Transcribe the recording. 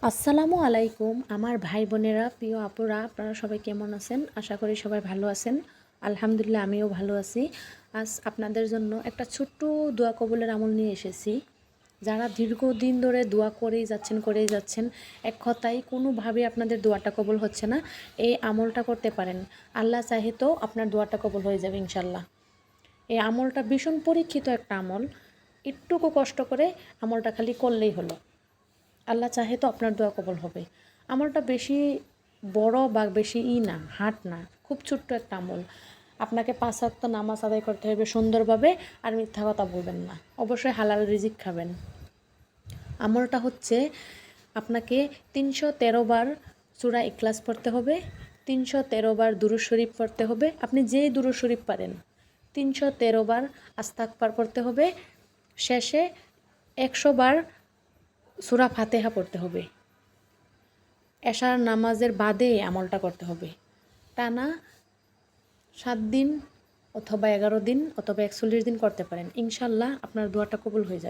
আসসালামু আলাইকুম আমার ভাই বোনেরা, প্রিয় আপুরা, আপনারা সবাই কেমন আছেন? আশা করি সবাই ভালো আছেন। আলহামদুলিল্লাহ আমিও ভালো আছি। আজ আপনাদের জন্য একটা ছোট্ট দোয়া কবুলের আমল নিয়ে এসেছি। যারা দীর্ঘদিন ধরে দোয়া করেই যাচ্ছেন, এক কথায় কোনোভাবে আপনাদের দোয়াটা কবুল হচ্ছে না, এই আমলটা করতে পারেন। আল্লাহ চাহে তো আপনার দোয়াটা কবুল হয়ে যাবে ইনশাল্লাহ। এই আমলটা ভীষণ পরীক্ষিত একটা আমল। একটুকু কষ্ট করে আমলটা খালি করলেই হলো। আল্লাহ চাহে তো আপনার দোয়া কবুল হবে। আমলটা বেশি বড় বা বেশি না, হার্ড না, খুব ছোট্ট একটা আমল। আপনাকে 5 ওয়াক্ত নামাজ আদায় করতে হবে সুন্দরভাবে, আর মিথ্যা কথা বলবেন না। অবশ্যই হালাল রিজিক খাবেন। আমলটা হচ্ছে আপনাকে 313 বার সূরা ইখলাস পড়তে হবে, 313 বার দুরূদ শরীফ পড়তে হবে। আপনি যেই দুরূদ শরীফ পারেন 313 বার আস্তাগফার পড়তে হবে। শেষে 100 বার সূরা ফাতিহা পড়তে হবে। এশার নামাজের বাদে আমলটা করতে হবে। টানা 7 দিন অথবা 11 দিন অথবা 41 দিন করতে পারেন। ইনশাল্লাহ আপনার দোয়াটা কবুল হয়ে যাবে।